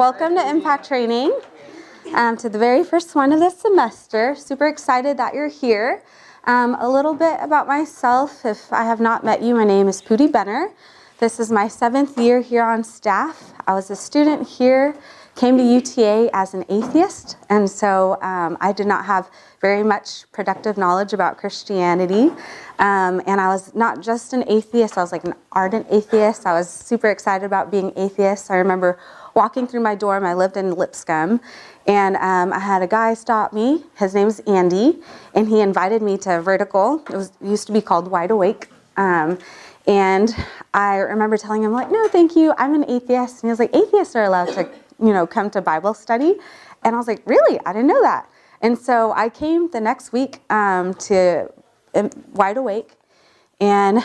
welcome to Impact Training, to the very first one of this semester. Super excited that you're here. A little bit about myself, if I have not met you, my name is Putti. This is my 7th year here on staff. I was a student here, came to UTA as an atheist, and so I did not have very much productive knowledge about Christianity. And I was not just an atheist, I was like an ardent atheist. I was super excited about being atheist. I remember walking through my dorm, I lived in Lipscomb, and I had a guy stop me. His name's Andy, and he invited me to Vertical. It used to be called Wide Awake. And I remember telling him, like, no, thank you, I'm an atheist. And he was like, atheists are allowed to, come to Bible study. And I was like, really? I didn't know that. And so I came the next week to Wide Awake. And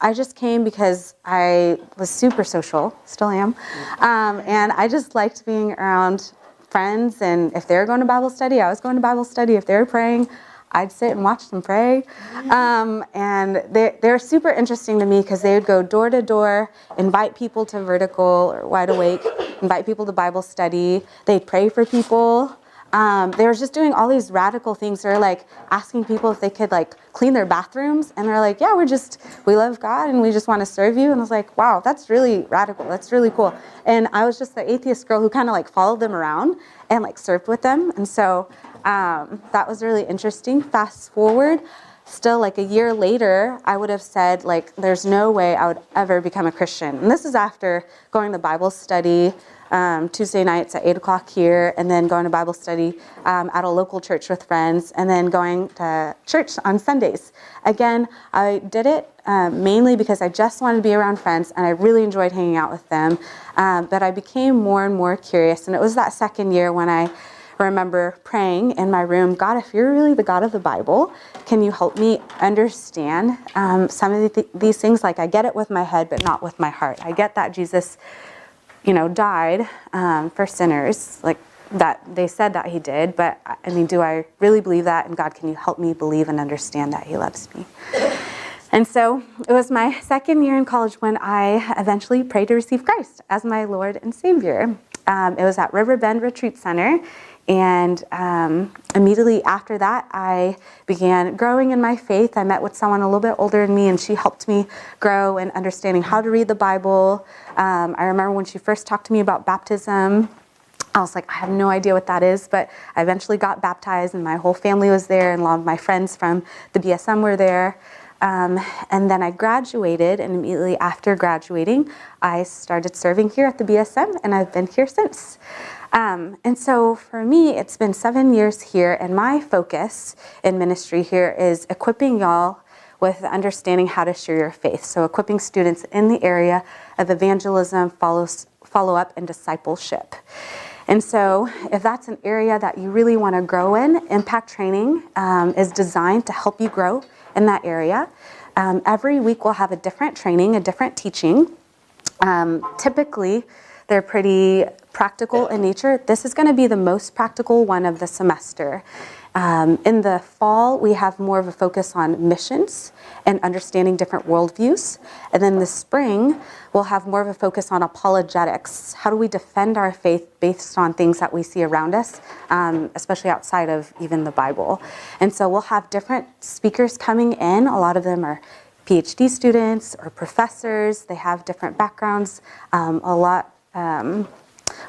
I just came because I was super social, still am. And I just liked being around friends. And if they were going to Bible study, I was going to Bible study. If they were praying, I'd sit and watch them pray. And they're super interesting to me because they would go door to door, invite people to Vertical or Wide Awake, invite people to Bible study. They'd pray for people. They were just doing all these radical things. They're like asking people if they could like clean their bathrooms. And they're like, yeah, we love God and we just want to serve you. And I was like, wow, that's really radical. That's really cool. And I was just the atheist girl who kind of like followed them around and like served with them. And so that was really interesting. Fast forward, still like a year later, I would have said like, there's no way I would ever become a Christian. And this is after going to Bible study Tuesday nights at 8 o'clock here, and then going to Bible study at a local church with friends, and then going to church on Sundays. Again, I did it mainly because I just wanted to be around friends, and I really enjoyed hanging out with them. But I became more and more curious, and it was that second year when I remember praying in my room, God, if you're really the God of the Bible, can you help me understand some of these things? Like, I get it with my head, but not with my heart. I get that Jesus died for sinners, like that they said that he did, but I mean, do I really believe that? And God, can you help me believe and understand that he loves me? And so it was my second year in college when I eventually prayed to receive Christ as my Lord and Savior. It was at Riverbend Retreat Center. And immediately after that, I began growing in my faith. I met with someone a little bit older than me, and she helped me grow in understanding how to read the Bible. I remember when she first talked to me about baptism, I was like, I have no idea what that is, but I eventually got baptized, and my whole family was there, and a lot of my friends from the BSM were there. And then I graduated, and immediately after graduating, I started serving here at the BSM, and I've been here since. And so for me, it's been 7 years here, and my focus in ministry here is equipping y'all with understanding how to share your faith. So equipping students in the area of evangelism, follow-up, and discipleship. And so if that's an area that you really want to grow in, Impact Training is designed to help you grow in that area. Every week we'll have a different training, a different teaching. Typically, they're pretty practical in nature. This is going to be the most practical one of the semester. In the fall, we have more of a focus on missions and understanding different worldviews. And then the spring, we'll have more of a focus on apologetics. How do we defend our faith based on things that we see around us, especially outside of even the Bible? And so we'll have different speakers coming in. A lot of them are PhD students or professors. They have different backgrounds, a lot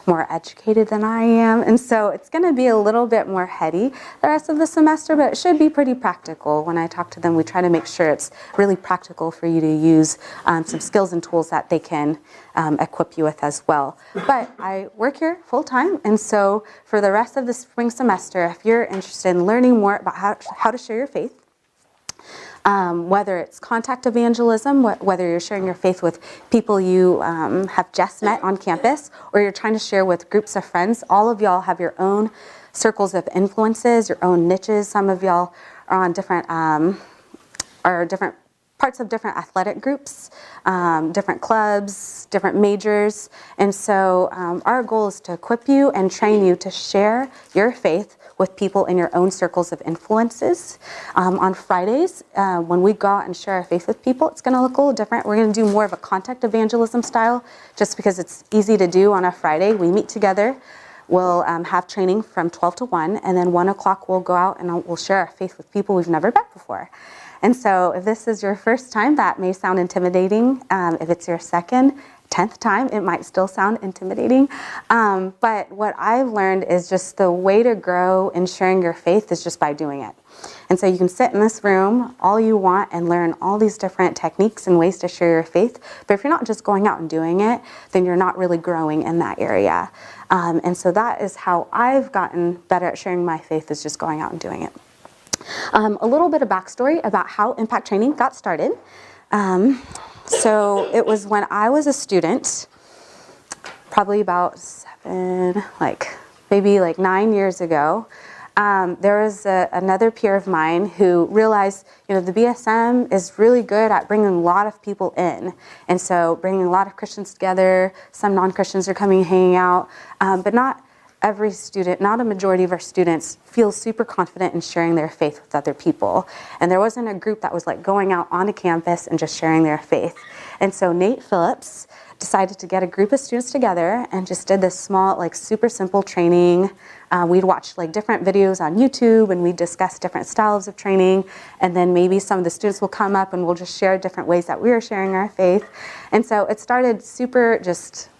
more educated than I am. And so it's going to be a little bit more heady the rest of the semester, but it should be pretty practical. When I talk to them, we try to make sure it's really practical for you to use some skills and tools that they can equip you with as well. But I work here full time, and so for the rest of the spring semester, if you're interested in learning more about how to share your faith, whether it's contact evangelism, whether you're sharing your faith with people you have just met on campus, or you're trying to share with groups of friends, all of y'all have your own circles of influences, your own niches. Some of y'all are on different parts of different athletic groups, different clubs, different majors. And so our goal is to equip you and train you to share your faith with people in your own circles of influences. On Fridays, when we go out and share our faith with people, it's going to look a little different. We're going to do more of a contact evangelism style, just because it's easy to do on a Friday. We meet together. We'll have training from 12 to 1, and then 1 o'clock we'll go out and we'll share our faith with people we've never met before. And so if this is your first time, that may sound intimidating. If it's your second, 10th time, it might still sound intimidating. But what I've learned is just the way to grow in sharing your faith is just by doing it. And so you can sit in this room all you want and learn all these different techniques and ways to share your faith. But if you're not just going out and doing it, then you're not really growing in that area. And so that is how I've gotten better at sharing my faith, is just going out and doing it. A little bit of backstory about how Impact Training got started. So it was when I was a student, probably about maybe 9 years ago. There was another peer of mine who realized, the BSM is really good at bringing a lot of people in. And so bringing a lot of Christians together, some non-Christians are coming and hanging out, but not every student, not a majority of our students feel super confident in sharing their faith with other people. And there wasn't a group that was going out onto campus and just sharing their faith. And so Nate Phillips decided to get a group of students together and just did this small, super simple training. We'd watch different videos on YouTube, and we'd discuss different styles of training. And then maybe some of the students will come up and we'll just share different ways that we are sharing our faith. And so it started super just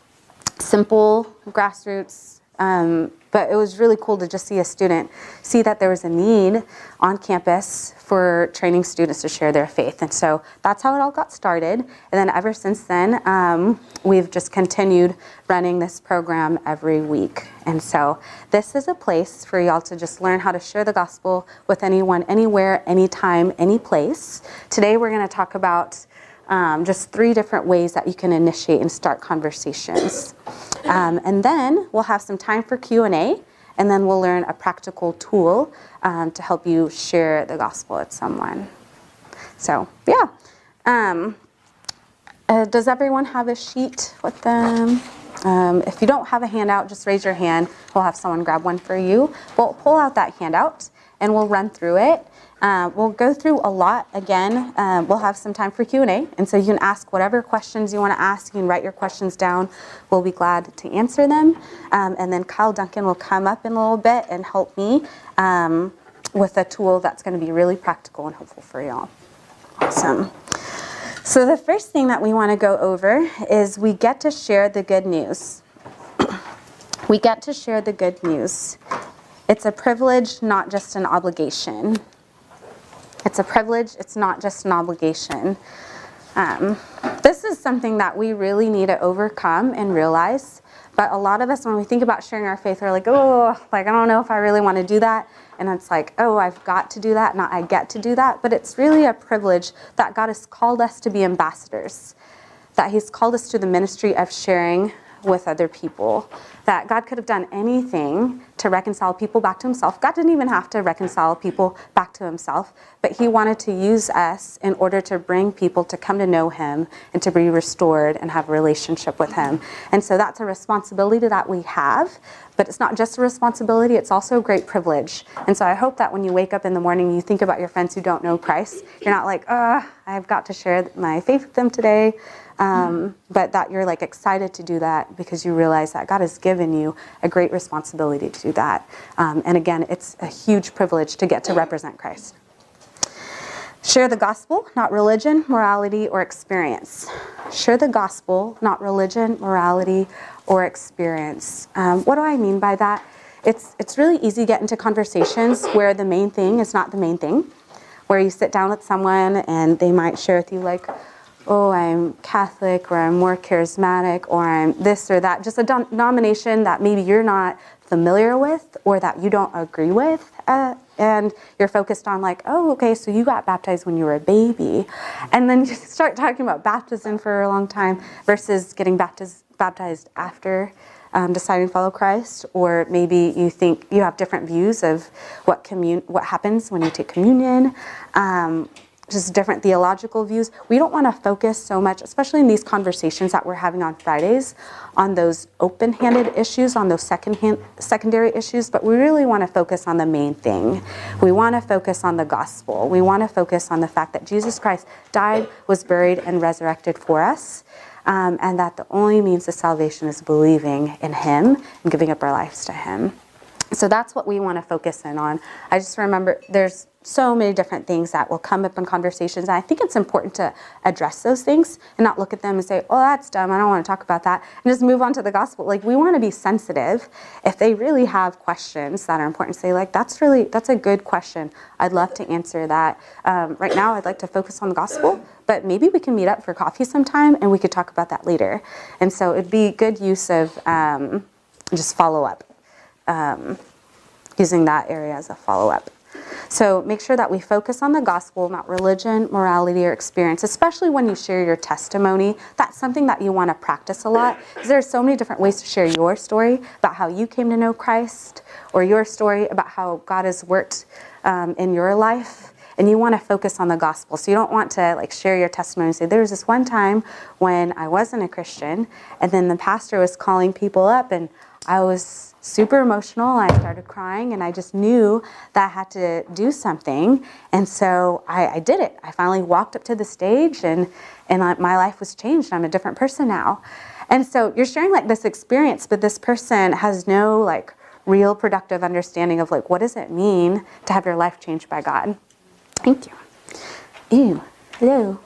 simple, grassroots, but it was really cool to just see a student see that there was a need on campus for training students to share their faith. And so that's how it all got started. And then ever since then, we've just continued running this program every week. And so this is a place for y'all to just learn how to share the gospel with anyone, anywhere, anytime, any place. Today we're going to talk about just 3 different ways that you can initiate and start conversations. And then we'll have some time for Q&A, and then we'll learn a practical tool to help you share the gospel with someone. So, yeah. Does everyone have a sheet with them? If you don't have a handout, just raise your hand. We'll have someone grab one for you. We'll pull out that handout, and we'll run through it. We'll go through a lot again. We'll have some time for Q&A, and so you can ask whatever questions you want to ask. You can write your questions down. We'll be glad to answer them. And then Kyle Duncan will come up in a little bit and help me with a tool that's going to be really practical and helpful for y'all. Awesome. So the first thing that we want to go over is we get to share the good news. We get to share the good news. It's a privilege, not just an obligation. It's a privilege, it's not just an obligation. This is something that we really need to overcome and realize. But a lot of us, when we think about sharing our faith, we're like, I don't know if I really want to do that. And it's like, I've got to do that, not I get to do that. But it's really a privilege that God has called us to be ambassadors, that He's called us to the ministry of sharing with other people, that God could have done anything to reconcile people back to Himself. God didn't even have to reconcile people back to Himself, but He wanted to use us in order to bring people to come to know Him and to be restored and have a relationship with Him. And so that's a responsibility that we have, but it's not just a responsibility, it's also a great privilege. And so I hope that when you wake up in the morning, you think about your friends who don't know Christ. You're not like, I've got to share my faith with them today. But that you're excited to do that because you realize that God has given you a great responsibility to do that. And again, it's a huge privilege to get to represent Christ. Share the gospel, not religion, morality, or experience. Share the gospel, not religion, morality, or experience. What do I mean by that? It's really easy to get into conversations where the main thing is not the main thing, where you sit down with someone and they might share with you I'm Catholic, or I'm more charismatic, or I'm this or that. Just a denomination that maybe you're not familiar with or that you don't agree with. And you're focused on so you got baptized when you were a baby. And then you start talking about baptism for a long time versus getting baptized after deciding to follow Christ. Or maybe you think you have different views of what happens when you take communion. just different theological views. We don't want to focus so much, especially in these conversations that we're having on Fridays, on those open-handed issues, on those secondary issues, but we really want to focus on the main thing. We want to focus on the gospel. We want to focus on the fact that Jesus Christ died, was buried, and resurrected for us, and that the only means of salvation is believing in him and giving up our lives to him. So that's what we want to focus in on. I just remember there's so many different things that will come up in conversations. And I think it's important to address those things and not look at them and say, oh, that's dumb, I don't want to talk about that, and just move on to the gospel. Like, we want to be sensitive. If they really have questions that are important, say, like, that's a good question. I'd love to answer that. Right now, I'd like to focus on the gospel, but maybe we can meet up for coffee sometime and we could talk about that later. And so it'd be good use of just follow up. Using that area as a follow-up. So make sure that we focus on the gospel, not religion, morality, or experience, especially when you share your testimony. That's something that you want to practice a lot, because there are so many different ways to share your story about how you came to know Christ, or your story about how God has worked in your life. And you want to focus on the gospel. So you don't want to like share your testimony and say, there was this one time when I wasn't a Christian, and then the pastor was calling people up, and I was super emotional. I started crying, and I just knew that I had to do something. And so I did it. I finally walked up to the stage, and my life was changed. I'm a different person now. And so you're sharing like this experience, but this person has no like real productive understanding of like, what does it mean to have your life changed by God? Thank you. Ew. Hello.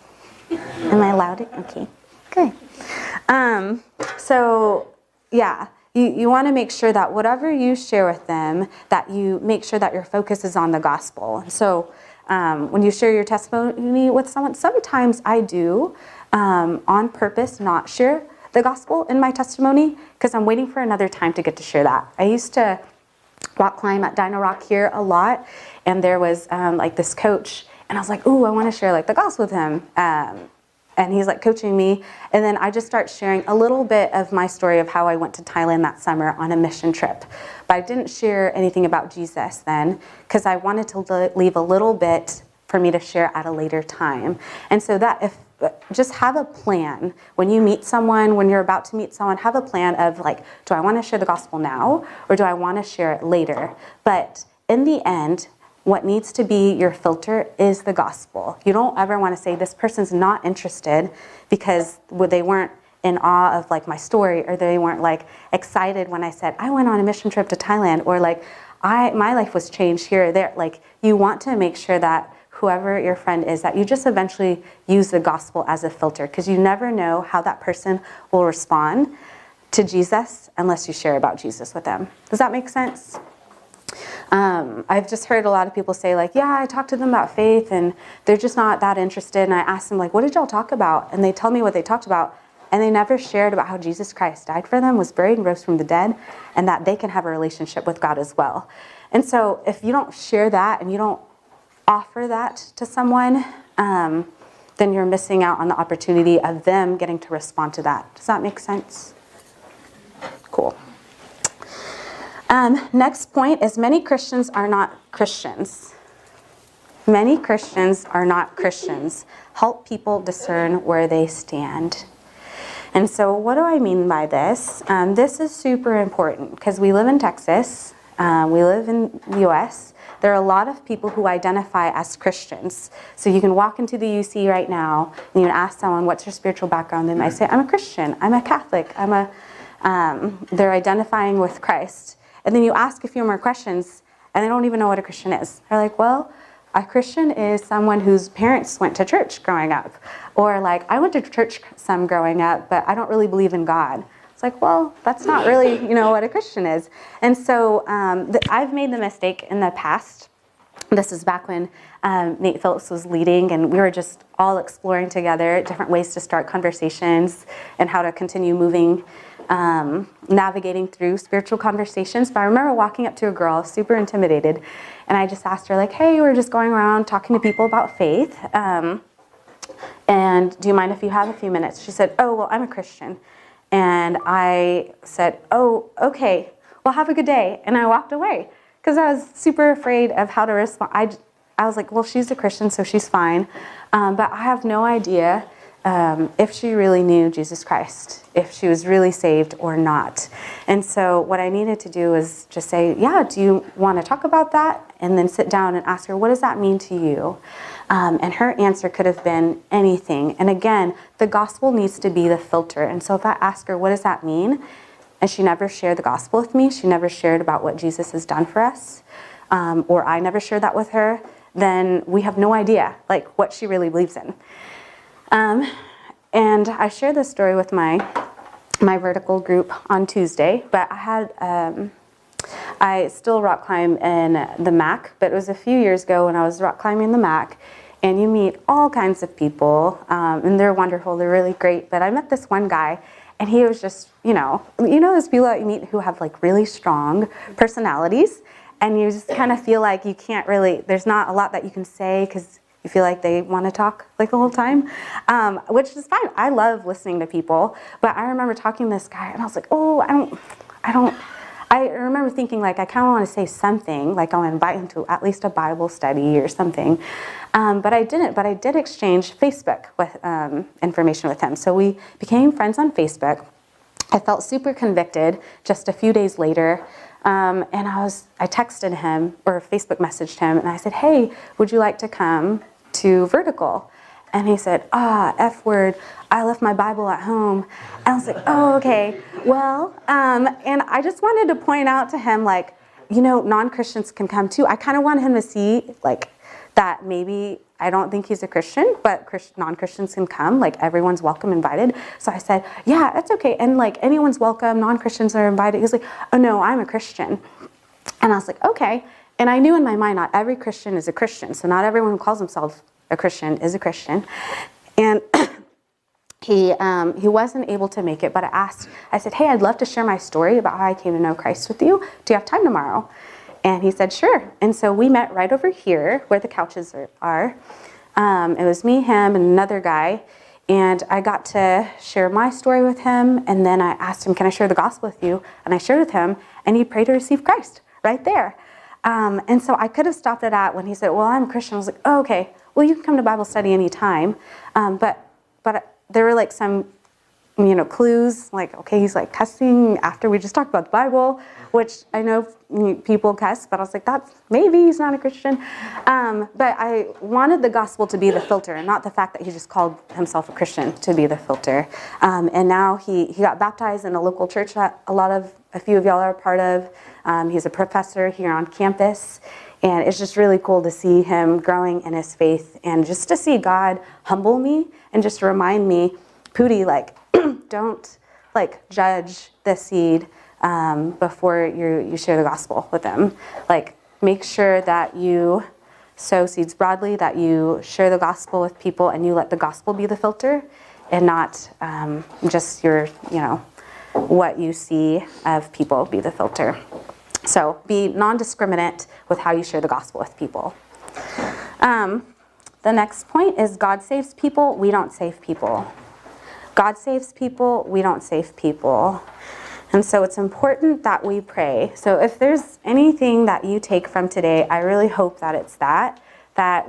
Am I loud? Okay. Good. So yeah. You want to make sure that whatever you share with them, that you make sure that your focus is on the gospel. So when you share your testimony with someone, sometimes I do on purpose not share the gospel in my testimony because I'm waiting for another time to get to share that. I used to rock climb at Dino Rock here a lot, and there was like this coach, and I was like, ooh, I want to share like the gospel with him. And he's like coaching me. And then I just start sharing a little bit of my story of how I went to Thailand that summer on a mission trip. But I didn't share anything about Jesus then because I wanted to leave a little bit for me to share at a later time. And so that just have a plan. When you meet someone, when you're about to meet someone, have a plan of like, do I want to share the gospel now or do I want to share it later? But in the end, what needs to be your filter is the gospel. You don't ever want to say this person's not interested because they weren't in awe of like my story, or they weren't like excited when I said I went on a mission trip to Thailand, or like my life was changed here or there. Like, you want to make sure that whoever your friend is, that you just eventually use the gospel as a filter, because you never know how that person will respond to Jesus unless you share about Jesus with them. Does that make sense? I've just heard a lot of people say like, yeah, I talked to them about faith and they're just not that interested. And I asked them like, what did y'all talk about? And they tell me what they talked about. And they never shared about how Jesus Christ died for them, was buried and rose from the dead, and that they can have a relationship with God as well. And so if you don't share that and you don't offer that to someone, then you're missing out on the opportunity of them getting to respond to that. Does that make sense? Cool. Next point is many Christians are not Christians. Many Christians are not Christians. Help people discern where they stand. And so what do I mean by this? This is super important because we live in Texas. We live in the U.S. There are a lot of people who identify as Christians. So you can walk into the UC right now and you can ask someone, what's your spiritual background? They might say, I'm a Christian, I'm a Catholic, they're identifying with Christ. And then you ask a few more questions, and they don't even know what a Christian is. They're like, well, a Christian is someone whose parents went to church growing up. Or like, I went to church some growing up, but I don't really believe in God. It's like, well, that's not really, what a Christian is. And so I've made the mistake in the past. This is back when Nate Phillips was leading, and we were just all exploring together different ways to start conversations and how to continue moving, navigating through spiritual conversations. But I remember walking up to a girl, super intimidated, and I just asked her, like, hey, we're just going around talking to people about faith, and do you mind if you have a few minutes? She said, oh, well, I'm a Christian. And I said, oh, okay, well, have a good day. And I walked away because I was super afraid of how to respond. I was like, well, she's a Christian, so she's fine. But I have no idea if she really knew Jesus Christ, if she was really saved or not. And so what I needed to do is just say, yeah, do you want to talk about that? And then sit down and ask her, what does that mean to you? And her answer could have been anything. And again, the gospel needs to be the filter. And so if I ask her, what does that mean? And she never shared the gospel with me, she never shared about what Jesus has done for us, or I never shared that with her, then we have no idea like what she really believes in. And I shared this story with my vertical group on Tuesday, but I still rock climb in the MAC, but it was a few years ago when I was rock climbing the MAC, and you meet all kinds of people, and they're wonderful, they're really great, but I met this one guy, and he was just, you know those people that you meet who have like really strong personalities, and you just kind of feel like you can't really, there's not a lot that you can say because you feel like they want to talk like the whole time, which is fine. I love listening to people, but I remember talking to this guy, and I was like, oh, I remember thinking like I kind of want to say something, like I'll invite him to at least a Bible study or something, but I didn't. But I did exchange Facebook with information with him, so we became friends on Facebook. I felt super convicted just a few days later, and I texted him or Facebook messaged him, and I said, hey, would you like to come to Vertical? And he said, F word, I left my Bible at home. And I was like, oh, okay. Well, and I just wanted to point out to him, like, non-Christians can come too. I kind of want him to see, like, that maybe I don't think he's a Christian, but non-Christians can come. Like, everyone's welcome, invited. So I said, yeah, that's okay. And, like, anyone's welcome. Non-Christians are invited. He was like, oh, no, I'm a Christian. And I was like, okay. And I knew in my mind, not every Christian is a Christian. So not everyone who calls himself a Christian is a Christian. And he wasn't able to make it, but I said, hey, I'd love to share my story about how I came to know Christ with you. Do you have time tomorrow? And he said, sure. And so we met right over here where the couches are. It was me, him, and another guy. And I got to share my story with him. And then I asked him, can I share the gospel with you? And I shared with him, and he prayed to receive Christ right there. And so I could have stopped it at when he said, well, I'm a Christian. I was like, oh, okay. Well, you can come to Bible study anytime. But there were like some, clues, like, okay, he's like cussing after we just talked about the Bible, which I know people cuss, but I was like, maybe he's not a Christian. But I wanted the gospel to be the filter, and not the fact that he just called himself a Christian to be the filter. And now he got baptized in a local church that a few of y'all are a part of. He's a professor here on campus. And it's just really cool to see him growing in his faith, and just to see God humble me and just remind me, Putti, like, don't like judge the seed before you share the gospel with them. Like, make sure that you sow seeds broadly, that you share the gospel with people, and you let the gospel be the filter, and not just your, what you see of people be the filter. So be non-discriminate with how you share the gospel with people. The next point is God saves people, we don't save people. God saves people, we don't save people. And so it's important that we pray. So if there's anything that you take from today, I really hope that it's that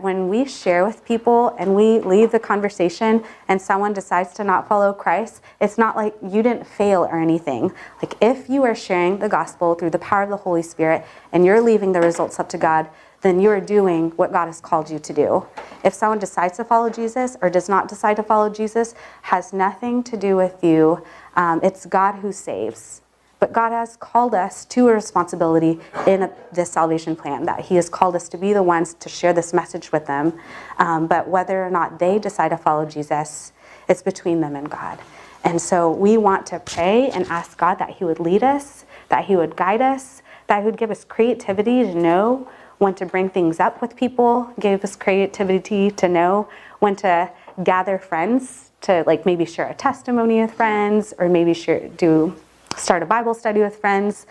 when we share with people and we leave the conversation and someone decides to not follow Christ, it's not like you didn't fail or anything. Like, if you are sharing the gospel through the power of the Holy Spirit and you're leaving the results up to God, then you're doing what God has called you to do. If someone decides to follow Jesus or does not decide to follow Jesus, has nothing to do with you. It's God who saves. But God has called us to a responsibility in this salvation plan, that he has called us to be the ones to share this message with them. But whether or not they decide to follow Jesus, it's between them and God. And so we want to pray and ask God that he would lead us, that he would guide us, that he would give us creativity to know when to bring things up with people, give us creativity to know when to gather friends, to like maybe share a testimony with friends, or maybe start a Bible study with friends.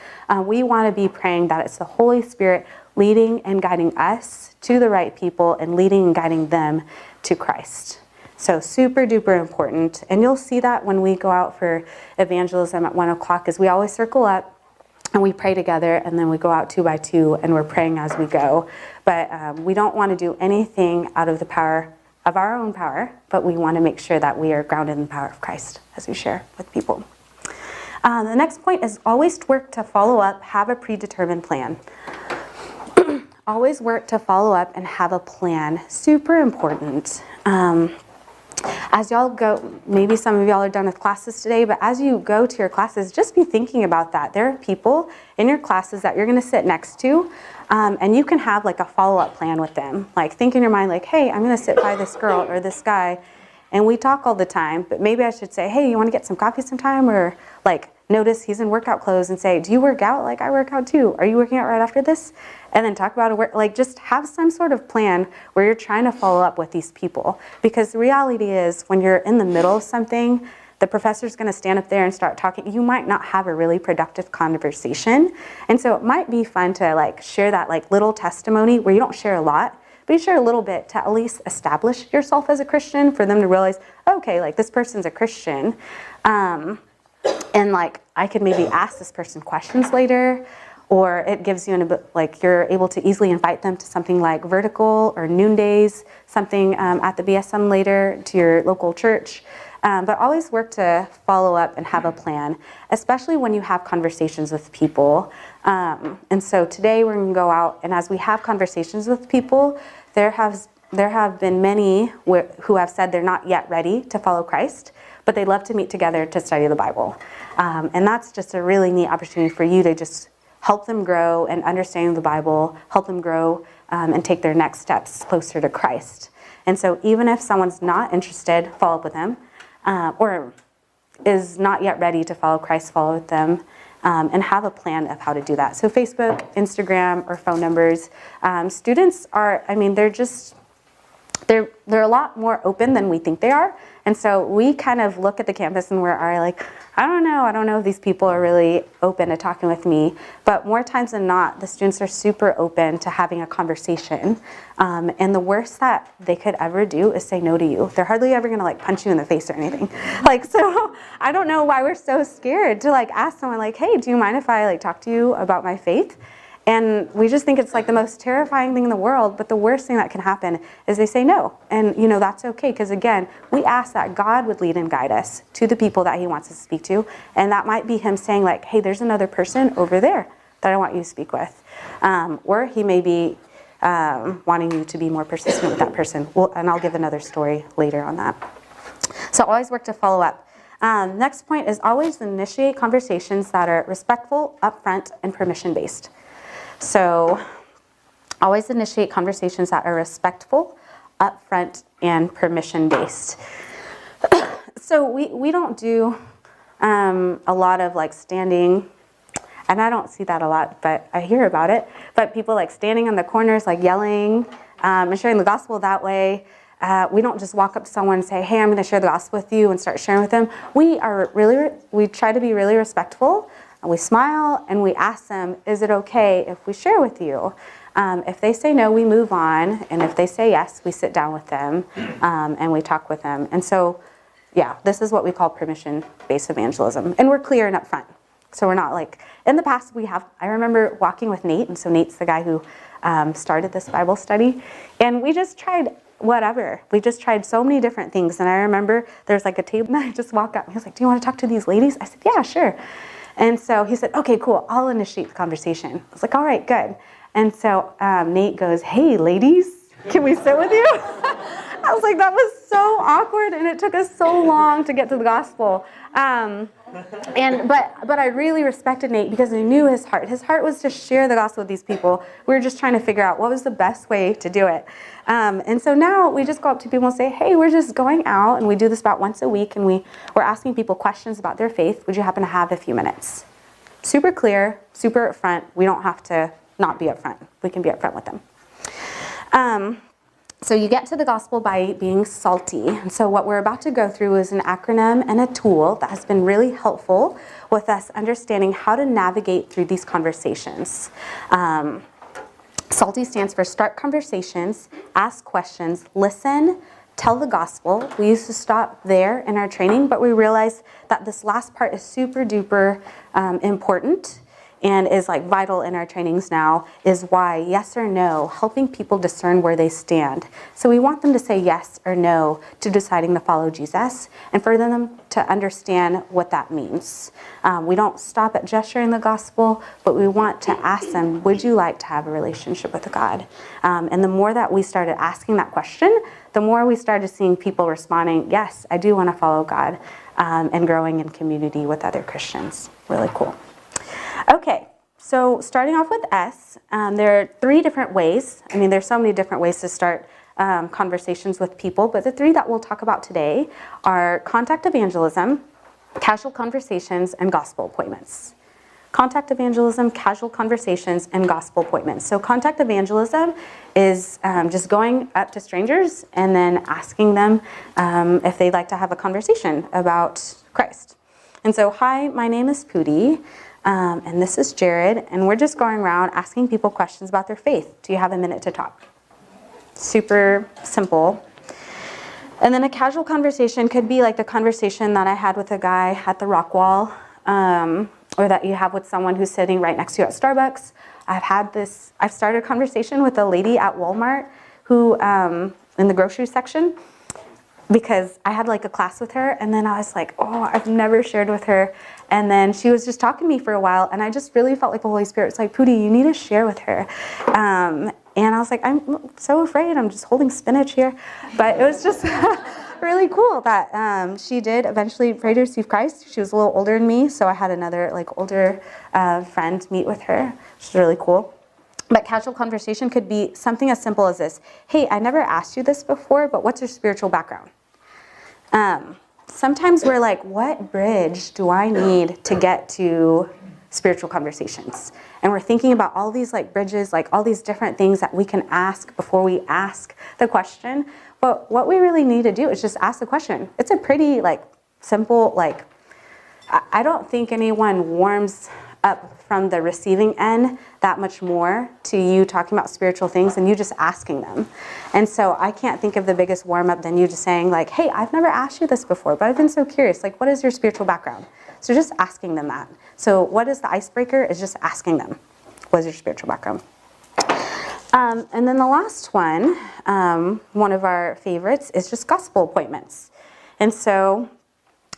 We want to be praying that it's the Holy Spirit leading and guiding us to the right people and leading and guiding them to Christ. So super duper important. And you'll see that when we go out for evangelism at 1 o'clock, is we always circle up and we pray together, and then we go out 2 by 2, and we're praying as we go. But we don't want to do anything out of the power of our own power, but we want to make sure that we are grounded in the power of Christ as we share with people. The next point is always work to follow up, have a predetermined plan. Always work to follow up and have a plan. Super important. As y'all go, maybe some of y'all are done with classes today, but as you go to your classes, just be thinking about that. There are people in your classes that you're going to sit next to, and you can have like a follow-up plan with them. Like think in your mind like, hey, I'm going to sit by this girl or this guy, and we talk all the time, but maybe I should say, hey, you want to get some coffee sometime? Or like notice he's in workout clothes and say, do you work out? Like I work out too. Are you working out right after this? And then talk about it, like just have some sort of plan where you're trying to follow up with these people. Because the reality is when you're in the middle of something, the professor's going to stand up there and start talking. You might not have a really productive conversation. And so it might be fun to like share that like little testimony where you don't share a lot, but you share a little bit to at least establish yourself as a Christian for them to realize, okay, like this person's a Christian. And like I could maybe ask this person questions later. Or it gives you like you're able to easily invite them to something like Vertical or Noondays, something at the BSM later to your local church. But always work to follow up and have a plan, especially when you have conversations with people. And so today we're going to go out, and as we have conversations with people, there have been many who have said they're not yet ready to follow Christ, but they'd love to meet together to study the Bible. And that's just a really neat opportunity for you to just help them grow and understand the Bible, help them grow and take their next steps closer to Christ. And so even if someone's not interested, follow up with them, or is not yet ready to follow Christ, follow with them, and have a plan of how to do that. So Facebook, Instagram, or phone numbers. Students are, they're a lot more open than we think they are. And so we kind of look at the campus and we're like, I don't know if these people are really open to talking with me. But more times than not, the students are super open to having a conversation. And the worst that they could ever do is say no to you. They're hardly ever gonna like punch you in the face or anything. Like, so I don't know why we're so scared to like ask someone like, hey, do you mind if I like talk to you about my faith? And we just think it's like the most terrifying thing in the world, but the worst thing that can happen is they say no. And that's okay, because again, we ask that God would lead and guide us to the people that he wants us to speak to. And that might be him saying like, hey, there's another person over there that I want you to speak with. Or he may be wanting you to be more persistent with that person. And I'll give another story later on that. So always work to follow up. Next point is always initiate conversations that are respectful, upfront, and permission-based. So always initiate conversations that are respectful, upfront, and permission-based. So we don't do a lot of like standing, and I don't see that a lot, but I hear about it. But people like standing in the corners, like yelling and sharing the gospel that way. We don't just walk up to someone and say, hey, I'm going to share the gospel with you and start sharing with them. We try to be really respectful. And we smile and we ask them, is it okay if we share with you? If they say no, we move on. And if they say yes, we sit down with them and we talk with them. And so, yeah, this is what we call permission-based evangelism. And we're clear and upfront. So we're not like, in the past I remember walking with Nate. And so Nate's the guy who started this Bible study. And we just tried whatever. We just tried so many different things. And I remember there's like a table and I just walked up. And he was like, do you want to talk to these ladies? I said, yeah, sure. And so he said, okay, cool, I'll initiate the conversation. I was like, all right, good. And so Nate goes, hey, ladies, can we sit with you? I was like, that was so awkward, and it took us so long to get to the gospel. But I really respected Nate because I knew his heart. His heart was to share the gospel with these people. We were just trying to figure out what was the best way to do it. And so now we just go up to people and say, hey, we're just going out, and we do this about once a week, and we're asking people questions about their faith. Would you happen to have a few minutes? Super clear, super upfront. We don't have to not be upfront. We can be upfront with them. So you get to the gospel by being salty. And so what we're about to go through is an acronym and a tool that has been really helpful with us understanding how to navigate through these conversations. SALTY stands for start conversations, ask questions, listen, tell the gospel. We used to stop there in our training, but we realized that this last part is super duper important. and is like vital in our trainings now is why, yes or no, helping people discern where they stand. So we want them to say yes or no to deciding to follow Jesus, and for them to understand what that means. We don't stop at just sharing the gospel, but we want to ask them, would you like to have a relationship with God? And the more that we started asking that question, the more we started seeing people responding, yes, I do want to follow God, and growing in community with other Christians. Really cool. Okay, so starting off with S, there are 3 different ways. I mean, there's so many different ways to start conversations with people, but the 3 that we'll talk about today are contact evangelism, casual conversations, and gospel appointments. Contact evangelism, casual conversations, and gospel appointments. So contact evangelism is just going up to strangers and then asking them if they'd like to have a conversation about Christ. And so, hi, my name is Putti, and this is Jared, and we're just going around asking people questions about their faith. Do you have a minute to talk? Super simple. And then a casual conversation could be like the conversation that I had with a guy at the rock wall, or that you have with someone who's sitting right next to you at Starbucks. I've started a conversation with a lady at Walmart who, in the grocery section, because I had like a class with her, and then I was like, oh, I've never shared with her. And then she was just talking to me for a while, and I just really felt like the Holy Spirit was like, Putti, you need to share with her. And I was like, I'm so afraid, I'm just holding spinach here. But it was just really cool that she did eventually pray to receive Christ. She was a little older than me, so I had another like older friend meet with her, which is really cool. But casual conversation could be something as simple as this. Hey, I never asked you this before, but what's your spiritual background? Sometimes we're like, what bridge do I need to get to spiritual conversations? And we're thinking about all these like bridges, like all these different things that we can ask before we ask the question. But what we really need to do is just ask the question. It's a pretty like simple, like, I don't think anyone warms up from the receiving end that much more to you talking about spiritual things than you just asking them. And so I can't think of the biggest warm up than you just saying like, hey, I've never asked you this before, but I've been so curious. Like, what is your spiritual background? So just asking them that. So what is the icebreaker is just asking them, what is your spiritual background? And then the last one, one of our favorites, is just gospel appointments. And so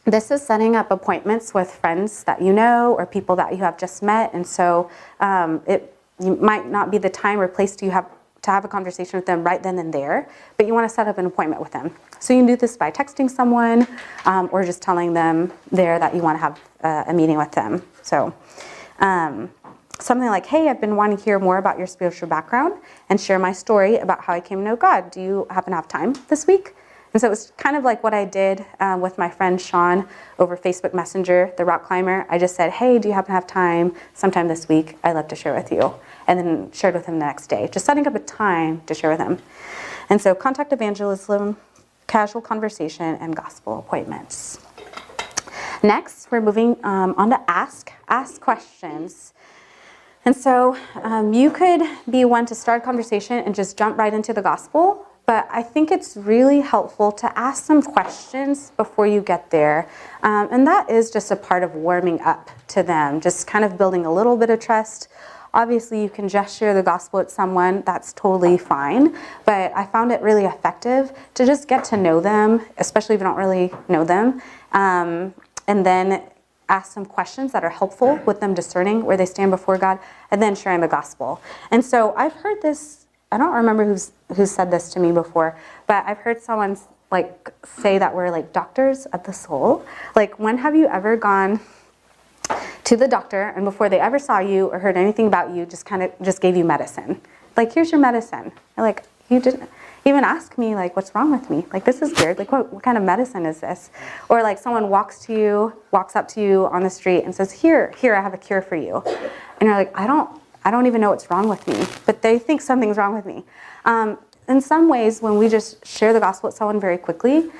this is setting up appointments with friends that you know or people that you have just met. And so you might not be the time or place to have a conversation with them right then and there, but you want to set up an appointment with them. So you can do this by texting someone or just telling them there that you want to have a meeting with them. So something like, hey, I've been wanting to hear more about your spiritual background and share my story about how I came to know God. Do you happen to have time this week? And so it was kind of like what I did with my friend Sean over Facebook Messenger, the rock climber. I just said, hey, do you happen to have time sometime this week? I'd love to share with you. And then shared with him the next day, just setting up a time to share with him. And so contact evangelism, casual conversation, and gospel appointments. Next, we're moving on to ask questions. And so you could be one to start a conversation and just jump right into the gospel. But I think it's really helpful to ask some questions before you get there. And that is just a part of warming up to them, just kind of building a little bit of trust. Obviously, you can just share the gospel with someone. That's totally fine. But I found it really effective to just get to know them, especially if you don't really know them, and then ask some questions that are helpful with them discerning where they stand before God, and then sharing the gospel. And so I've heard this, I don't remember who said this to me before, but I've heard someone like say that we're like doctors of the soul. Like, when have you ever gone to the doctor and before they ever saw you or heard anything about you, just gave you medicine? Like, here's your medicine. And like, you didn't even ask me like, what's wrong with me? Like, this is weird. Like, what kind of medicine is this? Or like someone walks up to you on the street and says, here, I have a cure for you. And you're like, I don't even know what's wrong with me, but they think something's wrong with me. In some ways, when we just share the gospel with someone very quickly,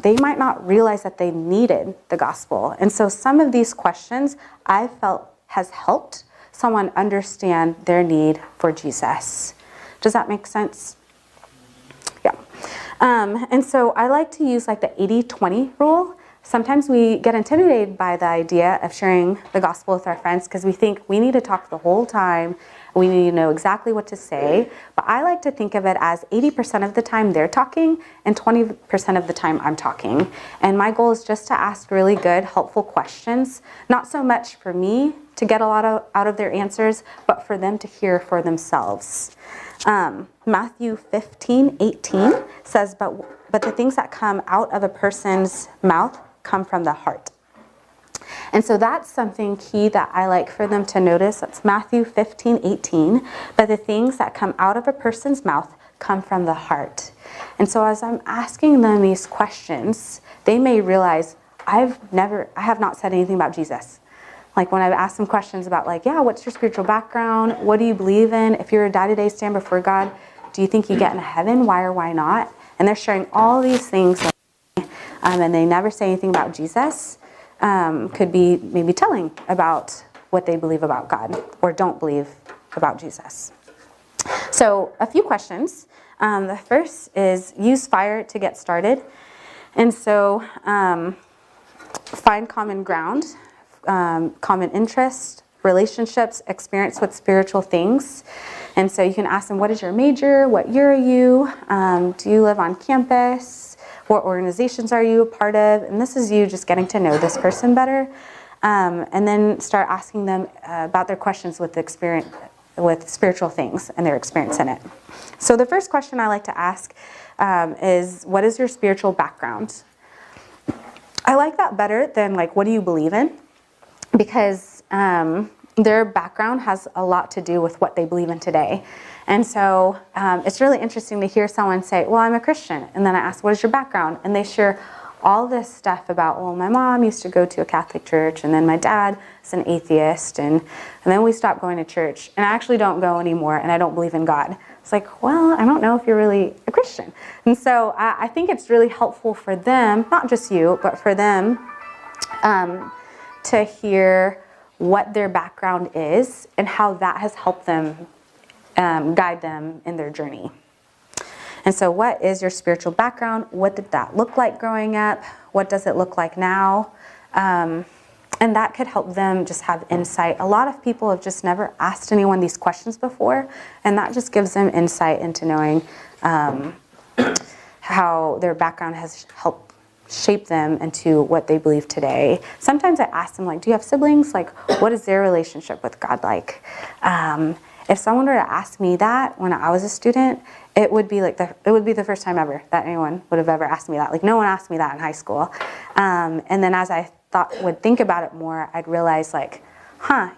they might not realize that they needed the gospel. And so some of these questions I felt has helped someone understand their need for Jesus. Does that make sense? Yeah. And so I like to use like the 80-20 rule. sometimes we get intimidated by the idea of sharing the gospel with our friends because we think we need to talk the whole time. We need to know exactly what to say. But I like to think of it as 80% of the time they're talking and 20% of the time I'm talking. And my goal is just to ask really good, helpful questions. Not so much for me to get a lot out of their answers, but for them to hear for themselves. Matthew 15:18 says, but the things that come out of a person's mouth come from the heart. And so that's something key that I like for them to notice. That's Matthew 15:18. But the things that come out of a person's mouth come from the heart. And so as I'm asking them these questions, they may realize I have not said anything about Jesus. Like when I've asked them questions about like, yeah, what's your spiritual background? What do you believe in? If you're a day-to-day stand before God, do you think you get into heaven? Why or why not? And they're sharing all these things with me, and they never say anything about Jesus. Could be maybe telling about what they believe about God or don't believe about Jesus. So a few questions. The first is use fire to get started. And so find common ground, common interest, relationships, experience with spiritual things. And so you can ask them, what is your major? What year are you? Do you live on campus? What organizations are you a part of? And this is you just getting to know this person better. And then start asking them about their questions with experience, with spiritual things and their experience in it. So the first question I like to ask is, what is your spiritual background? I like that better than like, what do you believe in? Because their background has a lot to do with what they believe in today. And so it's really interesting to hear someone say, well, I'm a Christian. And then I ask, what is your background? And they share all this stuff about, well, my mom used to go to a Catholic church, and then my dad is an atheist, and then we stopped going to church. And I actually don't go anymore, and I don't believe in God. It's like, well, I don't know if you're really a Christian. And so I think it's really helpful for them, not just you, but for them to hear what their background is and how that has helped them guide them in their journey. And so what is your spiritual background? What did that look like growing up? What does it look like now? And that could help them just have insight. A lot of people have just never asked anyone these questions before, and that just gives them insight into knowing how their background has helped shape them into what they believe today. Sometimes I ask them, like, do you have siblings? Like, what is their relationship with God like? If someone were to ask me that when I was a student, it would be the first time ever that anyone would have ever asked me that. Like, no one asked me that in high school. And then as I would think about it more, I'd realize, like,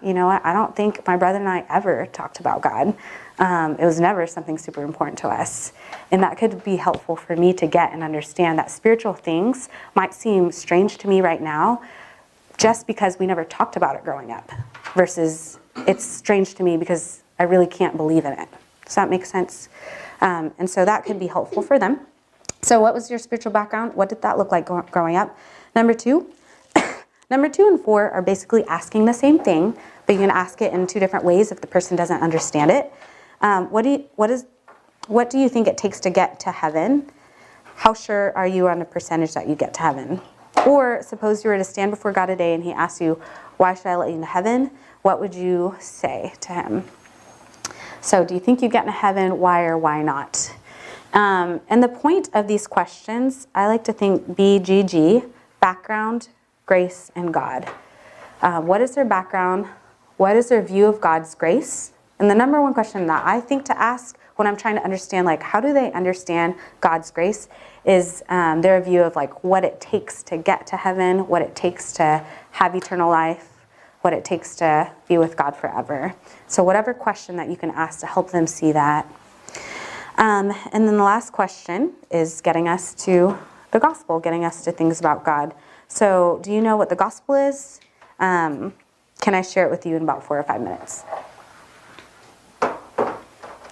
you know what? I don't think my brother and I ever talked about God. It was never something super important to us. And that could be helpful for me to get and understand that spiritual things might seem strange to me right now just because we never talked about it growing up, versus it's strange to me because I really can't believe in it. Does that make sense? And so that could be helpful for them. So what was your spiritual background? What did that look like growing up? Number 2 and 4 are basically asking the same thing, but you can ask it in 2 different ways if the person doesn't understand it. What do you think it takes to get to heaven? How sure are you on the percentage that you get to heaven? Or suppose you were to stand before God today and he asks you, why should I let you into heaven? What would you say to him? So do you think you get into heaven? Why or why not? And the point of these questions, I like to think BGG, background, grace, and God. What is their background? What is their view of God's grace? And the number one question that I think to ask when I'm trying to understand, like, how do they understand God's grace is their view of, like, what it takes to get to heaven, what it takes to have eternal life, what it takes to be with God forever. So whatever question that you can ask to help them see that. And then the last question is getting us to the gospel, getting us to things about God. So do you know what the gospel is? Can I share it with you in about 4 or 5 minutes?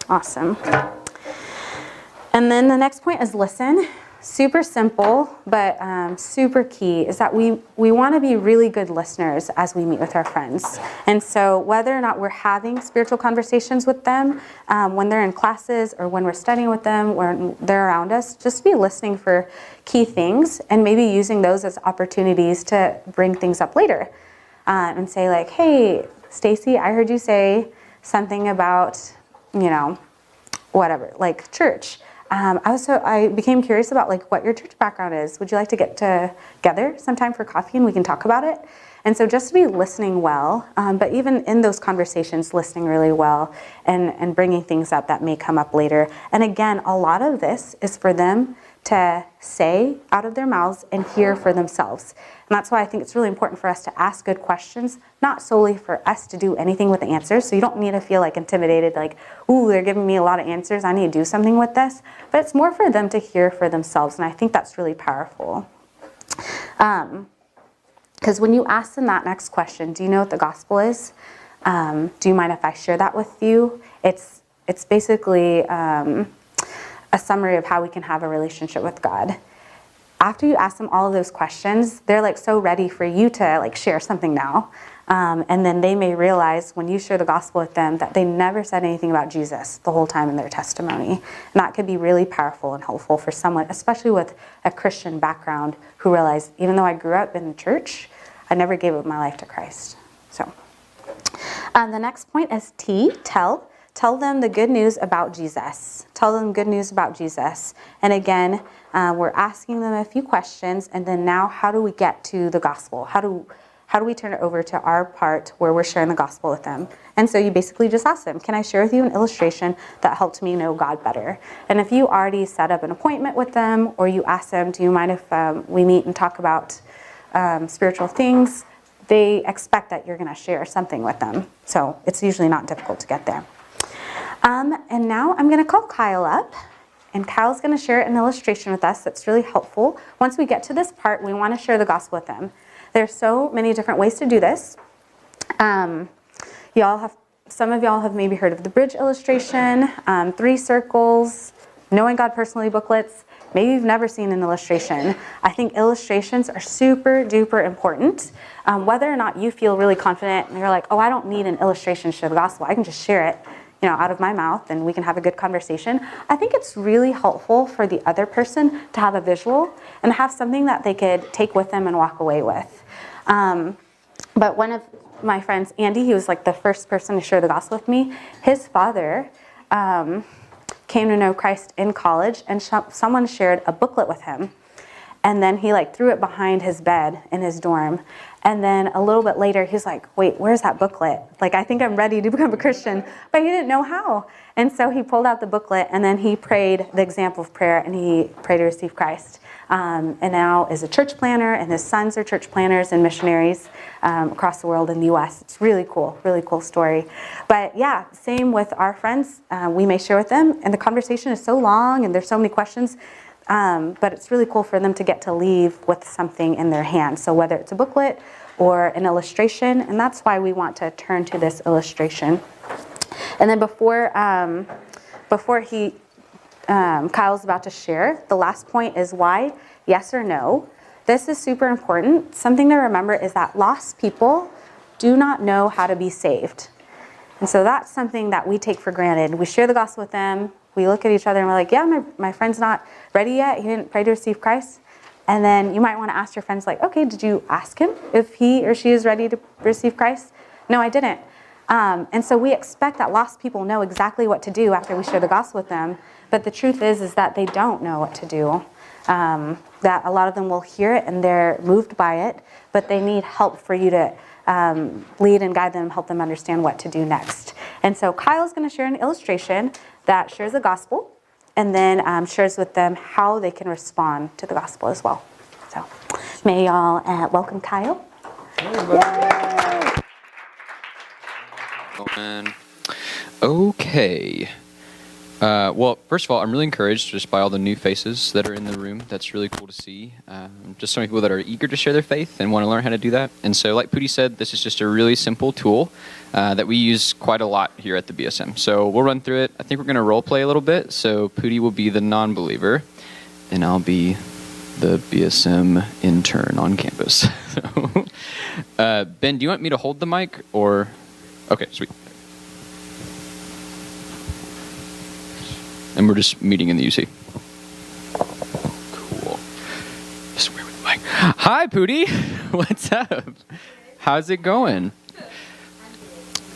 Awesome. And then the next point is listen. super simple, but super key, is that we want to be really good listeners as we meet with our friends. And so whether or not we're having spiritual conversations with them, when they're in classes or when we're studying with them, when they're around us, just be listening for key things and maybe using those as opportunities to bring things up later. And say like, hey, Stacy, I heard you say something about, whatever, like church. I became curious about like what your church background is. Would you like to get together sometime for coffee and we can talk about it? And so just to be listening well, but even in those conversations, listening really well and bringing things up that may come up later. And again, a lot of this is for them to say out of their mouths and hear for themselves. And that's why I think it's really important for us to ask good questions, not solely for us to do anything with the answers. So you don't need to feel like intimidated, like, ooh, they're giving me a lot of answers, I need to do something with this. But it's more for them to hear for themselves, and I think that's really powerful. Because when you ask them that next question, do you know what the gospel is? Do you mind if I share that with you? It's basically a summary of how we can have a relationship with God. After you ask them all of those questions, they're like so ready for you to like share something now. And then they may realize when you share the gospel with them that they never said anything about Jesus the whole time in their testimony. And that could be really powerful and helpful for someone, especially with a Christian background, who realize even though I grew up in the church, I never gave up my life to Christ. So the next point is T, tell. Tell them the good news about Jesus. Tell them good news about Jesus. And again, we're asking them a few questions, and then now how do we get to the gospel? How do we turn it over to our part where we're sharing the gospel with them? And so you basically just ask them, can I share with you an illustration that helped me know God better? And if you already set up an appointment with them, or you ask them, do you mind if we meet and talk about spiritual things, they expect that you're going to share something with them. So it's usually not difficult to get there. And now I'm going to call Kyle up, and Kyle's going to share an illustration with us that's really helpful. Once we get to this part, we want to share the gospel with them. There's so many different ways to do this. Some of y'all have maybe heard of the bridge illustration, 3 circles, knowing God personally booklets. Maybe you've never seen an illustration. I think illustrations are super duper important. Whether or not you feel really confident and you're like, oh, I don't need an illustration to share the gospel, I can just share it out of my mouth and we can have a good conversation. I think it's really helpful for the other person to have a visual and have something that they could take with them and walk away with. But one of my friends, Andy, he was like the first person to share the gospel with me. His father came to know Christ in college, and someone shared a booklet with him. And then he like threw it behind his bed in his dorm. And then a little bit later, he's like, wait, where's that booklet? Like, I think I'm ready to become a Christian. But he didn't know how. And so he pulled out the booklet, and then he prayed the example of prayer, and he prayed to receive Christ. And now is a church planner, and his sons are church planners and missionaries across the world in the U.S. It's really cool story. But yeah, same with our friends. We may share with them, and the conversation is so long, and there's so many questions. But it's really cool for them to get to leave with something in their hand. So whether it's a booklet or an illustration, and that's why we want to turn to this illustration. And then before Kyle's about to share, the last point is why, yes or no. This is super important. Something to remember is that lost people do not know how to be saved. And so that's something that we take for granted. We share the gospel with them. We look at each other and we're like, yeah, my friend's not ready yet. He didn't pray to receive Christ. And then you might want to ask your friends like, okay, did you ask him if he or she is ready to receive Christ? No, I didn't. And so we expect that lost people know exactly what to do after we share the gospel with them. But the truth is that they don't know what to do. That a lot of them will hear it and they're moved by it, but they need help for you to lead and guide them, help them understand what to do next. And so Kyle's going to share an illustration that shares the gospel and then shares with them how they can respond to the gospel as well. So may y'all welcome Kyle. Okay. Well, first of all, I'm really encouraged just by all the new faces that are in the room. That's really cool to see. Just so many people that are eager to share their faith and want to learn how to do that. And so, like Putti said, this is just a really simple tool that we use quite a lot here at the BSM. So we'll run through it. I think we're going to role play a little bit. So Putti will be the non-believer, and I'll be the BSM intern on campus. Ben, do you want me to hold the mic, or? Okay, sweet. And we're just meeting in the UC. Cool. Just where with the mic. Hi, Putti. What's up? How's it going?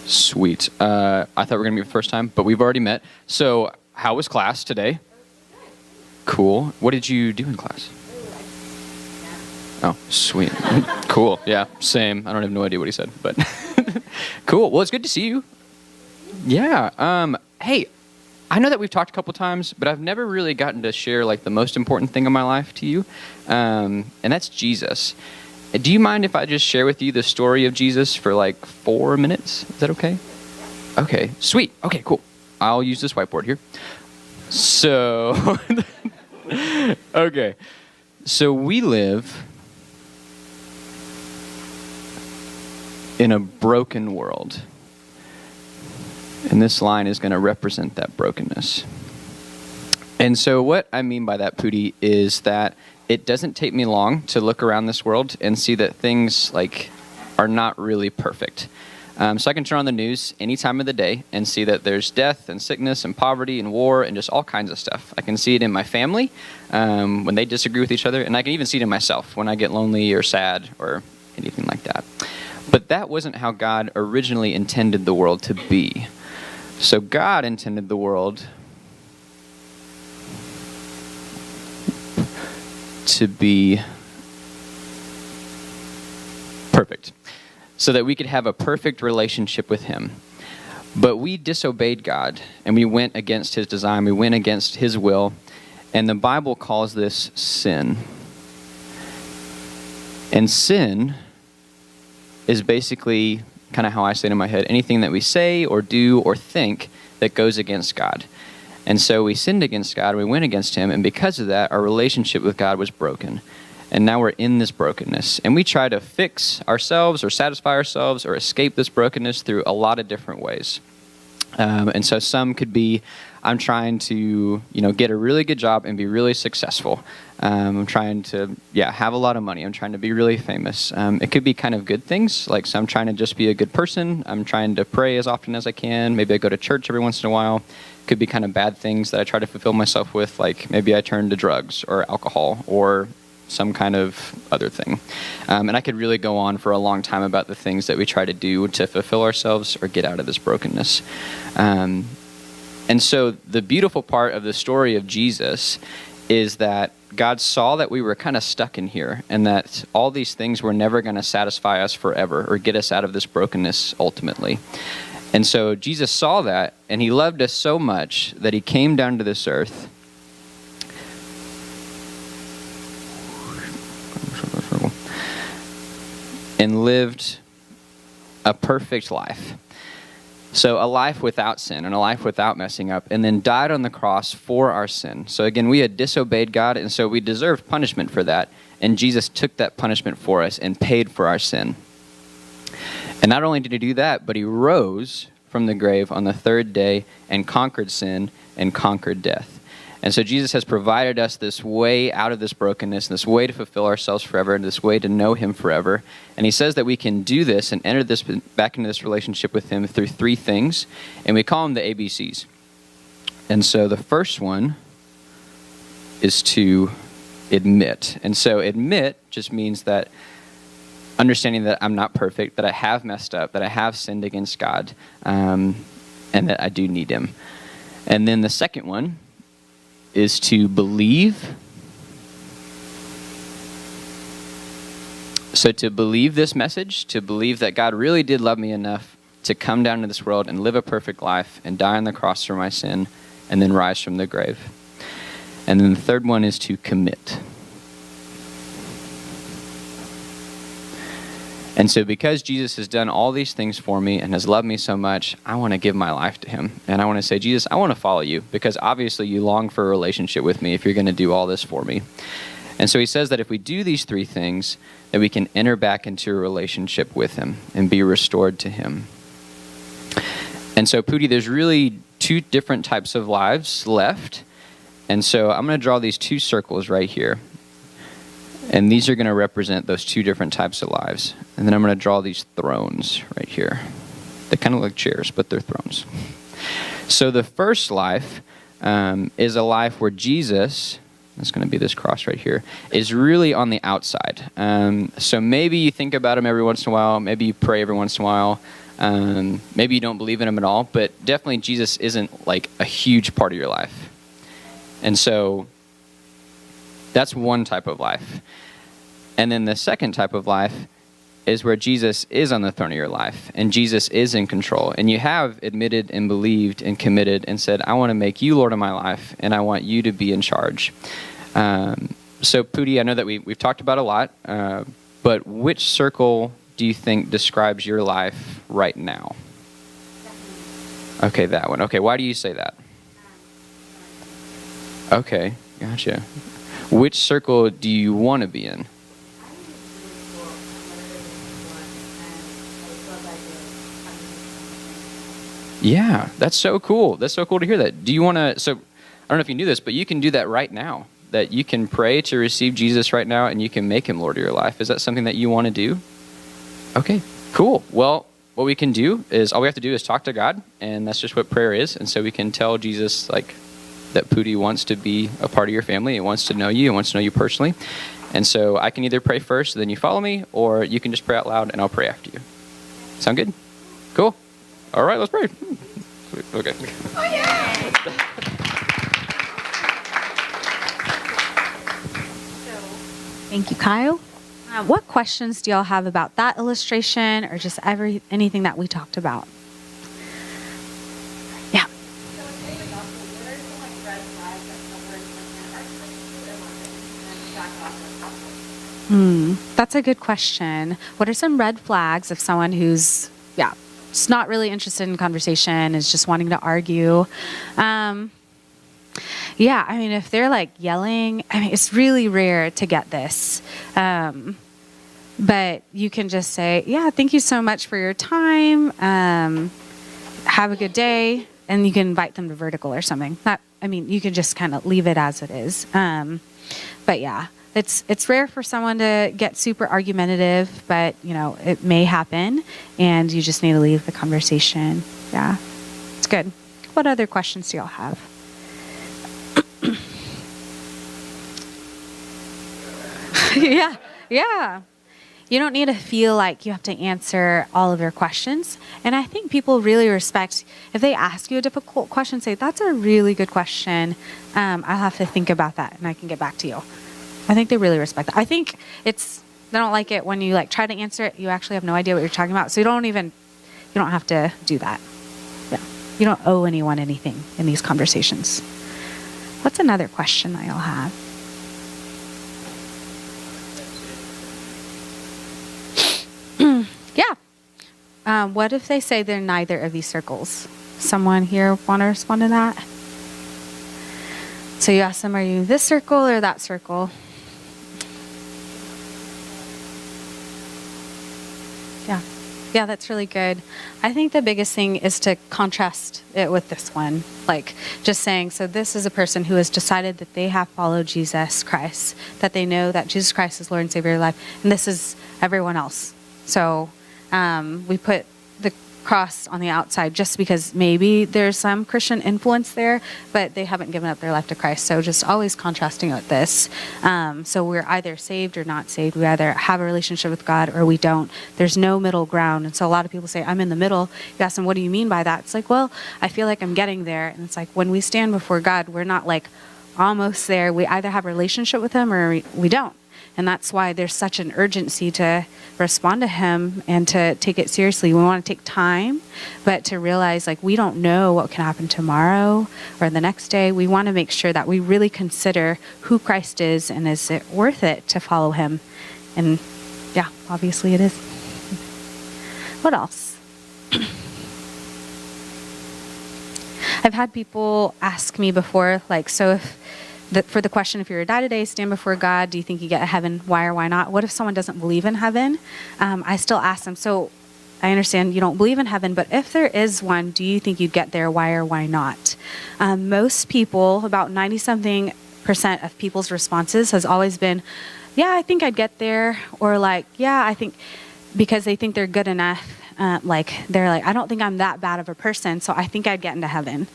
Sweet. I thought we were going to meet for the first time, but we've already met. So, how was class today? Cool. What did you do in class? Oh, sweet. Cool. Yeah, same. I don't have no idea what he said, but cool. Well, it's good to see you. Yeah. Hey, I know that we've talked a couple times, but I've never really gotten to share like the most important thing in my life to you, and that's Jesus. Do you mind if I just share with you the story of Jesus for like 4 minutes? Is that okay? Okay, sweet. Okay, cool. I'll use this whiteboard here. So, okay. So we live in a broken world. And this line is going to represent that brokenness. And so what I mean by that, Putti, is that it doesn't take me long to look around this world and see that things like are not really perfect. So I can turn on the news any time of the day and see that there's death and sickness and poverty and war and just all kinds of stuff. I can see it in my family when they disagree with each other, and I can even see it in myself when I get lonely or sad or anything like that. But that wasn't how God originally intended the world to be. So God intended the world to be perfect, so that we could have a perfect relationship with Him. But we disobeyed God, and we went against His design, we went against His will, and the Bible calls this sin. And sin is basically kind of how I say it in my head, anything that we say or do or think that goes against God. And so we sinned against God, we went against Him, and because of that, our relationship with God was broken. And now we're in this brokenness. And we try to fix ourselves or satisfy ourselves or escape this brokenness through a lot of different ways. And so some could be, I'm trying to, get a really good job and be really successful. I'm trying to, have a lot of money. I'm trying to be really famous. It could be kind of good things, like so I'm trying to just be a good person. I'm trying to pray as often as I can. Maybe I go to church every once in a while. Could be kind of bad things that I try to fulfill myself with, like maybe I turn to drugs or alcohol or some kind of other thing. And I could really go on for a long time about the things that we try to do to fulfill ourselves or get out of this brokenness. And so the beautiful part of the story of Jesus is that God saw that we were kind of stuck in here and that all these things were never going to satisfy us forever or get us out of this brokenness ultimately. And so Jesus saw that, and He loved us so much that He came down to this earth and lived a perfect life. So a life without sin and a life without messing up, and then died on the cross for our sin. So again, we had disobeyed God, and so we deserved punishment for that. And Jesus took that punishment for us and paid for our sin. And not only did He do that, but He rose from the grave on the third day and conquered sin and conquered death. And so Jesus has provided us this way out of this brokenness, this way to fulfill ourselves forever, and this way to know Him forever. And He says that we can do this and enter this back into this relationship with Him through 3 things, and we call them the ABCs. And so the first one is to admit. And so admit just means that understanding that I'm not perfect, that I have messed up, that I have sinned against God, and that I do need Him. And then the second one is to believe. So to believe this message, to believe that God really did love me enough to come down to this world and live a perfect life and die on the cross for my sin and then rise from the grave. And then the third one is to commit. And so because Jesus has done all these things for me and has loved me so much, I want to give my life to Him. And I want to say, Jesus, I want to follow You, because obviously You long for a relationship with me if you're going to do all this for me. And so He says that if we do these 3 things, that we can enter back into a relationship with Him and be restored to Him. And so, Putti, there's really 2 different types of lives left. And so I'm going to draw these two circles right here. And these are going to represent those two different types of lives. And then I'm going to draw these thrones right here. They kind of look like chairs, but they're thrones. So the first life is a life where Jesus, that's going to be this cross right here, is really on the outside. So maybe you think about him every once in a while. Maybe you pray every once in a while. Maybe you don't believe in him at all. But definitely Jesus isn't like a huge part of your life. And so that's one type of life. And then the second type of life is where Jesus is on the throne of your life, and Jesus is in control. And you have admitted and believed and committed and said, I want to make you Lord of my life, and I want you to be in charge. So Putti, I know that we've talked about a lot, but which circle do you think describes your life right now? Okay, that one. Okay, why do you say that? Okay, gotcha. Which circle do you want to be in? Yeah, that's so cool. That's so cool to hear that. Do you want to, so I don't know if you knew this, but you can do that right now. That you can pray to receive Jesus right now and you can make him Lord of your life. Is that something that you want to do? Okay, cool. Well, what we can do is, all we have to do is talk to God, and that's just what prayer is. And so we can tell Jesus, like, that Putti wants to be a part of your family. It wants to know you. It wants to know you personally. And so I can either pray first, then you follow me, or you can just pray out loud, and I'll pray after you. Sound good? Cool. All right, let's pray. Okay. Oh, yeah! Thank you, Kyle. What questions do y'all have about that illustration, or just anything that we talked about? Yeah. That's a good question. What are some red flags of someone who's, just not really interested in conversation, is just wanting to argue? If they're like yelling, it's really rare to get this. But you can just say, thank you so much for your time. Have a good day. And you can invite them to vertical or something. You can just kind of leave it as it is. It's rare for someone to get super argumentative, but it may happen, and you just need to leave the conversation. Yeah, it's good. What other questions do y'all have? Yeah. You don't need to feel like you have to answer all of their questions. And I think people really respect, if they ask you a difficult question, say, that's a really good question. I'll have to think about that and I can get back to you. I think they really respect that. I think they don't like it when you try to answer it, you actually have no idea what you're talking about. So you don't have to do that. Yeah. You don't owe anyone anything in these conversations. What's another question that y'all have? What if they say they're neither of these circles? Someone here want to respond to that? So you ask them, are you this circle or that circle? Yeah, that's really good. I think the biggest thing is to contrast it with this one. Just saying, so this is a person who has decided that they have followed Jesus Christ, that they know that Jesus Christ is Lord and Savior of their life, and this is everyone else. So we put the cross on the outside just because maybe there's some Christian influence there, but they haven't given up their life to Christ. So just always contrasting it with this. So we're either saved or not saved. We either have a relationship with God or we don't. There's no middle ground. And so a lot of people say, I'm in the middle. You ask them, what do you mean by that? It's like, well, I feel like I'm getting there. And it's like, when we stand before God, we're not almost there. We either have a relationship with him or we don't. And that's why there's such an urgency to respond to him and to take it seriously. We want to take time, but to realize we don't know what can happen tomorrow or the next day. We want to make sure that we really consider who Christ is and is it worth it to follow him? And obviously it is. What else? I've had people ask me before, so if for the question, if you're to die today, stand before God, do you think you get to heaven? Why or why not? What if someone doesn't believe in heaven? I still ask them, so I understand you don't believe in heaven, but if there is one, do you think you'd get there? Why or why not? Most people, about 90-something% of people's responses has always been, yeah, I think I'd get there. Or like, yeah, I think, because they think they're good enough. They're like, I don't think I'm that bad of a person, so I think I'd get into heaven.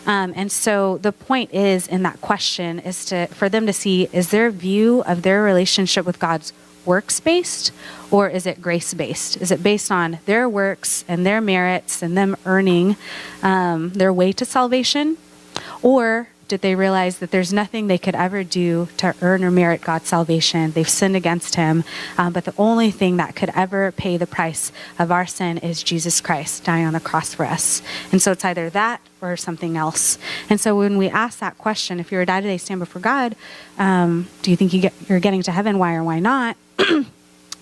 And so the point is in that question is for them to see, is their view of their relationship with God's works-based, or is it grace-based? Is it based on their works and their merits and them earning their way to salvation? Or did they realize that there's nothing they could ever do to earn or merit God's salvation? They've sinned against him, but the only thing that could ever pay the price of our sin is Jesus Christ dying on the cross for us. And so it's either that or something else. And so when we ask that question, if you're a day-to-day stand before God, do you think you're getting to heaven? Why or why not?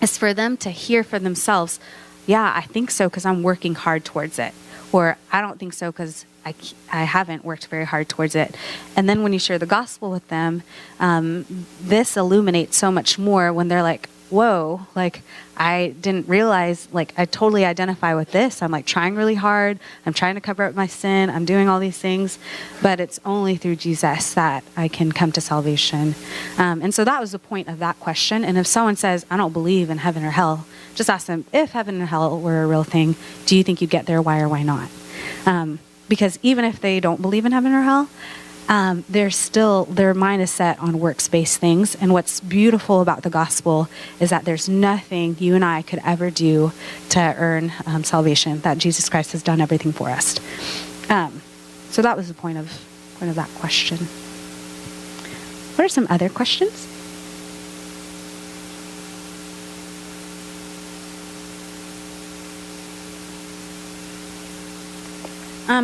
Is for them to hear for themselves, yeah, I think so because I'm working hard towards it. Or I don't think so because I haven't worked very hard towards it. And then when you share the gospel with them, this illuminates so much more when they're like, whoa, like I didn't realize, like I totally identify with this. I'm like trying really hard. I'm trying to cover up my sin. I'm doing all these things, but it's only through Jesus that I can come to salvation. And so that was the point of that question. And if someone says, I don't believe in heaven or hell, just ask them, if heaven and hell were a real thing, do you think you'd get there? Why or why not? Because even if they don't believe in heaven or hell, they're still, their mind is set on works-based things. And what's beautiful about the gospel is that there's nothing you and I could ever do to earn salvation, that Jesus Christ has done everything for us. So that was the point of that question. What are some other questions?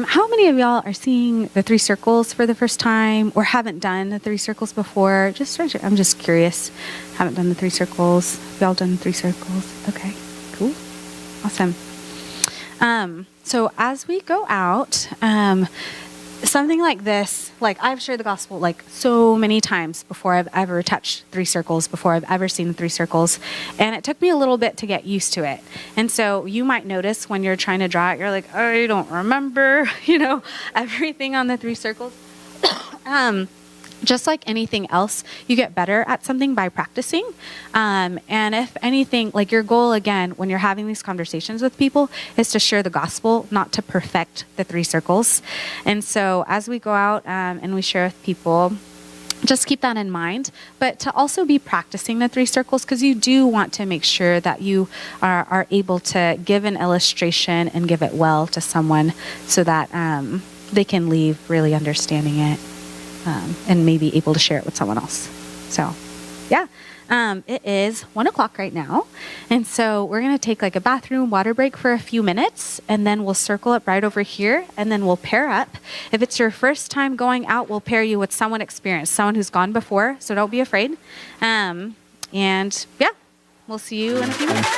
How many of y'all are seeing the 3 circles for the first time or haven't done the 3 circles before? I'm just curious. Haven't done the 3 circles. Have y'all done 3 circles? Okay, cool. Awesome. So as we go out, something like this, like I've shared the gospel like so many times before I've ever touched 3 circles, before I've ever seen 3 circles. And it took me a little bit to get used to it. And so you might notice when you're trying to draw it, you're like, I don't remember, everything on the 3 circles. Just like anything else, you get better at something by practicing. And if anything, like your goal, again, when you're having these conversations with people, is to share the gospel, not to perfect the 3 circles. And so as we go out and we share with people, just keep that in mind, but to also be practicing the 3 circles, because you do want to make sure that you are able to give an illustration and give it well to someone so that they can leave really understanding it. And maybe able to share it with someone else. So, yeah, it is 1:00 right now. And so we're going to take like a bathroom water break for a few minutes, and then we'll circle up right over here, and then we'll pair up. If it's your first time going out, we'll pair you with someone experienced, someone who's gone before, so don't be afraid. And yeah, we'll see you in a few minutes.